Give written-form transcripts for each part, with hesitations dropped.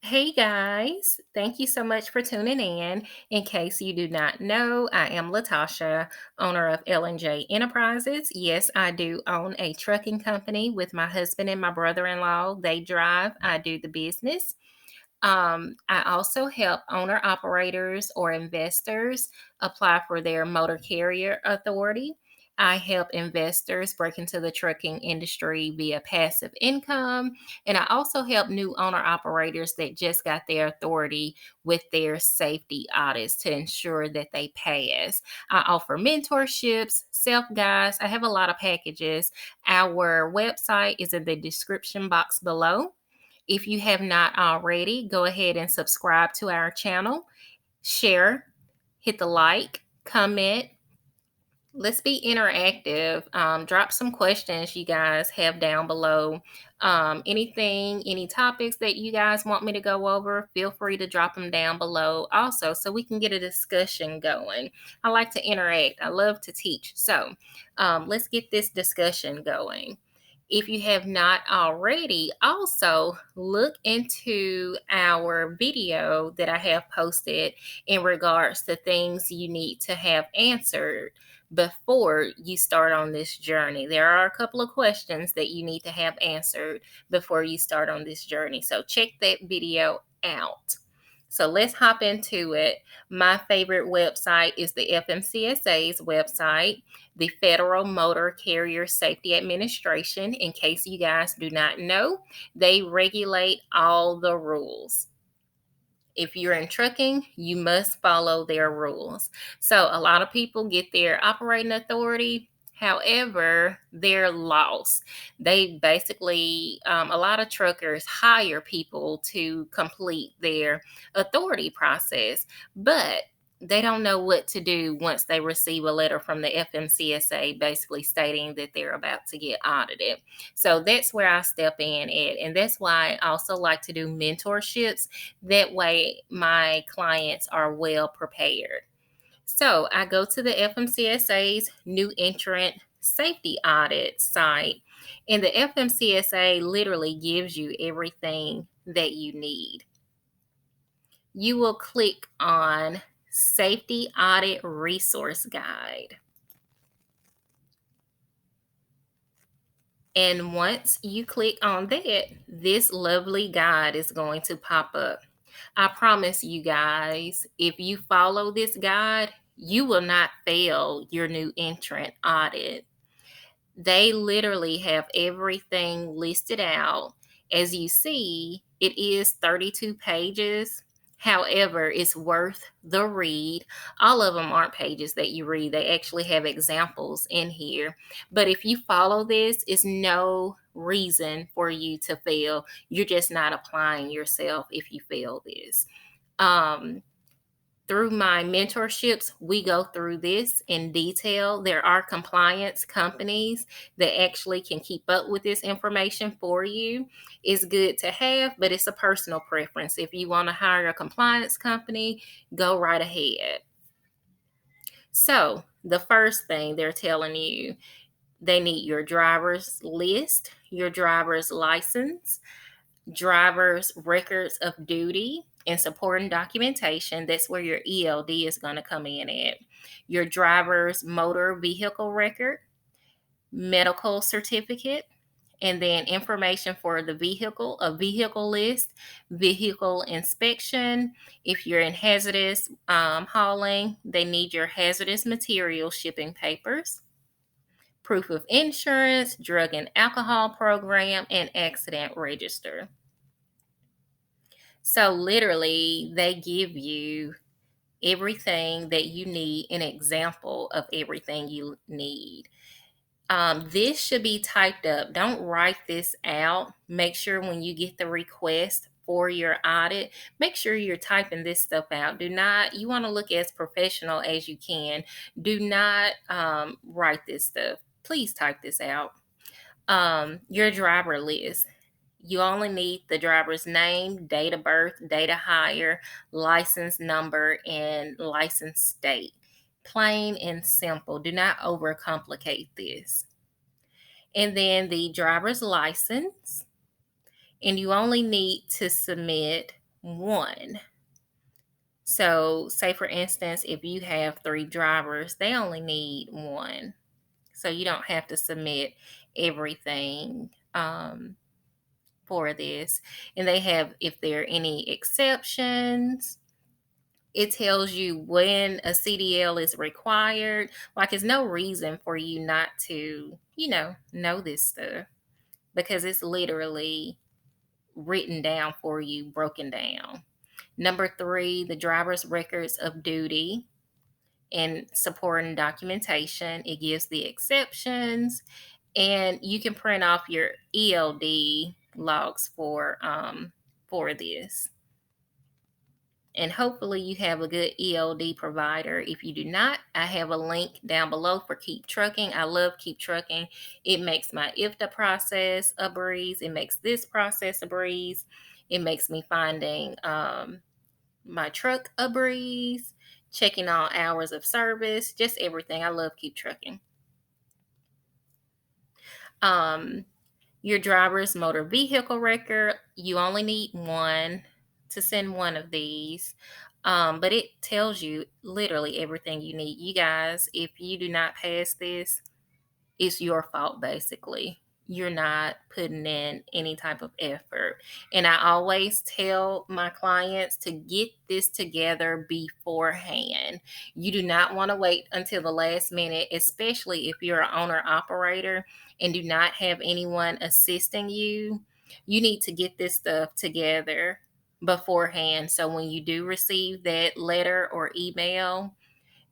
Hey guys, thank you so much for tuning in. In case you do not know, I am Latasha, owner of L&J Enterprises. Yes, I do own a trucking company with my husband and my brother-in-law. They drive, I do the business. I also help owner operators or investors apply for their motor carrier authority. I help investors break into the trucking industry via passive income. And I also help new owner operators that just got their authority with their safety audits to ensure that they pass. I offer mentorships, self guides. I have a lot of packages. Our website is in the description box below. If you have not already, go ahead and subscribe to our channel, share, hit the like, comment. Let's be interactive. Drop some questions you guys have down below. Any topics that you guys want me to go over, feel free to drop them down below also so we can get a discussion going. I like to interact, I love to teach. So let's get this discussion going. If you have not already, also look into our video that I have posted in regards to things you need to have answered before you start on this journey. There are a couple of questions that you need to have answered before you start on this journey. So check that video out. So let's hop into it. My favorite website is the FMCSA's website, the Federal Motor Carrier Safety Administration. In case you guys do not know, they regulate all the rules. If you're in trucking, you must follow their rules. So a lot of people get their operating authority. However, they're lost. They basically, a lot of truckers hire people to complete their authority process, but they don't know what to do once they receive a letter from the FMCSA basically stating that they're about to get audited. So that's where I step in at. And that's why I also like to do mentorships. That way, my clients are well prepared. So I go to the FMCSA's New Entrant Safety Audit site, and the FMCSA literally gives you everything that you need. You will click on Safety Audit Resource Guide. And once you click on that, this lovely guide is going to pop up. I promise you guys, if you follow this guide, you will not fail your new entrant audit. They literally have everything listed out. As you see, it is 32 pages. However, it's worth the read. All of them aren't pages that you read, they actually have examples in here. But if you follow this, it's no reason for you to fail. You're just not applying yourself if you fail this. Um, Through my mentorships, we go through this in detail. There are compliance companies that actually can keep up with this information for you. It's good to have, but it's a personal preference. If you want to hire a compliance company, go right ahead. So, the first thing they're telling you, they need your driver's list, your driver's license, driver's records of duty, and supporting documentation. That's where your ELD is going to come in at. Your driver's motor vehicle record, medical certificate, and then information for the vehicle, a vehicle list, vehicle inspection. If you're in hazardous hauling, they need your hazardous material shipping papers, proof of insurance, drug and alcohol program, and accident register. So literally, they give you everything that you need, an example of everything you need. This should be typed up. Don't write this out. Make sure when you get the request for your audit, make sure you're typing this stuff out. Do not, you want to look as professional as you can. Do not write this stuff. Please type this out. Your driver list. You only need the driver's name, date of birth, date of hire, license number, and license state. Plain and simple. Do not overcomplicate this. And then the driver's license. And you only need to submit one. So, say for instance, if you have three drivers, they only need one. So, you don't have to submit everything for this. And they have, if there are any exceptions, it tells you when a CDL is required. Like, there's no reason for you not to, know this stuff because it's literally written down for you, broken down. Number three, the driver's records of duty and supporting documentation. It gives the exceptions, and you can print off your ELD logs for this. And hopefully you have a good ELD provider. If you do not, I have a link down below for Keep Trucking. I love Keep Trucking. It makes my IFTA process a breeze. It makes this process a breeze. It makes me finding my truck a breeze, checking all hours of service, just everything. I love Keep Trucking. Um, your driver's motor vehicle record, you only need one to send one of these. But it tells you literally everything you need. You guys, if you do not pass this, it's your fault basically. You're not putting in any type of effort. And I always tell my clients to get this together beforehand. You do not want to wait until the last minute, especially if you're an owner operator and do not have anyone assisting you. You need to get this stuff together beforehand so when you do receive that letter or email,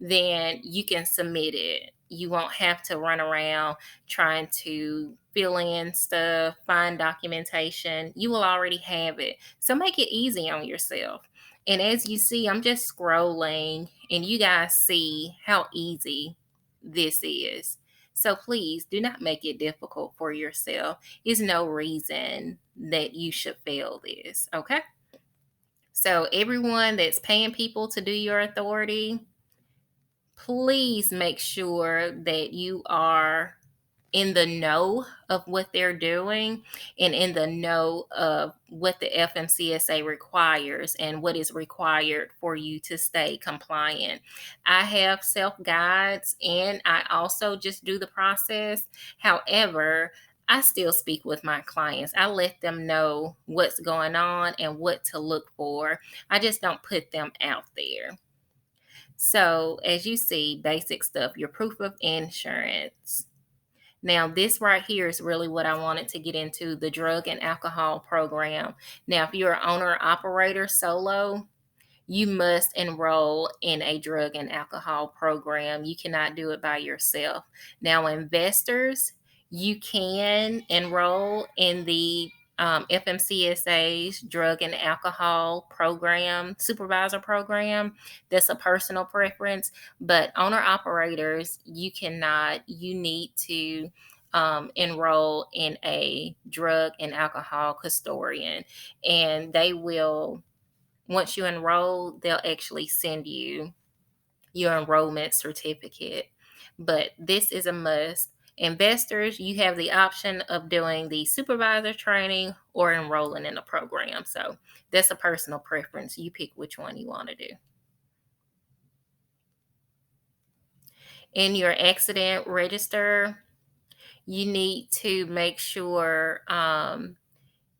then you can submit it. You won't have to run around trying to fill in stuff, find documentation. You will already have it. So make it easy on yourself. And as you see, I'm just scrolling and you guys see how easy this is. So please do not make it difficult for yourself. There's no reason that you should fail this. Okay. So everyone that's paying people to do your authority, please make sure that you are in the know of what they're doing and in the know of what the FMCSA requires and what is required for you to stay compliant. I have self guides and I also just do the process. However, I still speak with my clients. I let them know what's going on and what to look for. I just don't put them out there. So, as you see, basic stuff, your proof of insurance. Now, this right here is really what I wanted to get into, the drug and alcohol program. Now, if you're an owner operator solo, you must enroll in a drug and alcohol program. You cannot do it by yourself. Now, investors, you can enroll in the FMCSA's drug and alcohol program, supervisor program. That's a personal preference. But owner operators, you cannot. You need to enroll in a drug and alcohol custodian, and they will, once you enroll, they'll actually send you your enrollment certificate. But this is a must. Investors, you have the option of doing the supervisor training or enrolling in a program. So that's a personal preference. You pick which one you want to do. In your accident register, you need to make sure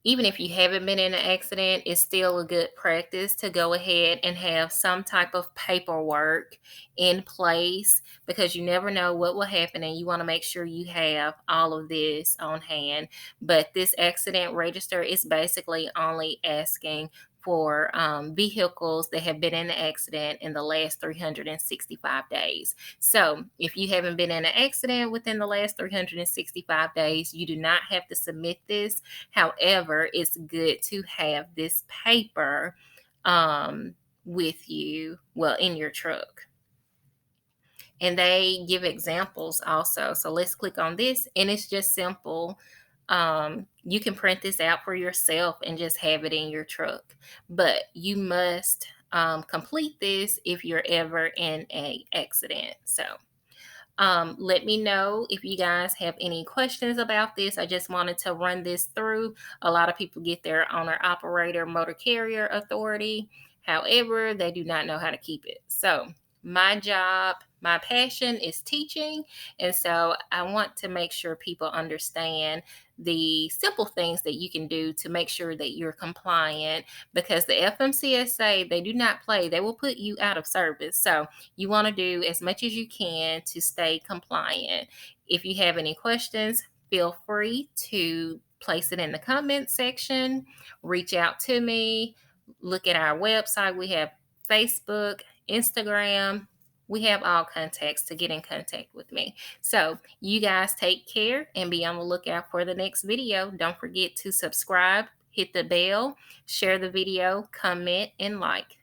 even if you haven't been in an accident, it's still a good practice to go ahead and have some type of paperwork in place because you never know what will happen and you want to make sure you have all of this on hand. But this accident register is basically only asking for vehicles that have been in an accident in the last 365 days. So if you haven't been in an accident within the last 365 days, you do not have to submit this. However, it's good to have this paper with you, well, in your truck. And they give examples also. So let's click on this, and it's just simple. You can print this out for yourself and just have it in your truck. But you must complete this if you're ever in an accident. So Let me know if you guys have any questions about this. I just wanted to run this through. A lot of people get their owner operator motor carrier authority. However, they do not know how to keep it. So, my job, my passion is teaching. And so, I want to make sure people understand the simple things that you can do to make sure that you're compliant, because the FMCSA, they do not play. They will put you out of service. So, you want to do as much as you can to stay compliant. If you have any questions, feel free to place it in the comment section, reach out to me, look at our website. We have Facebook, Instagram. We have all contacts to get in contact with me. So, you guys take care and be on the lookout for the next video. Don't forget to subscribe, hit the bell, share the video, comment, and like.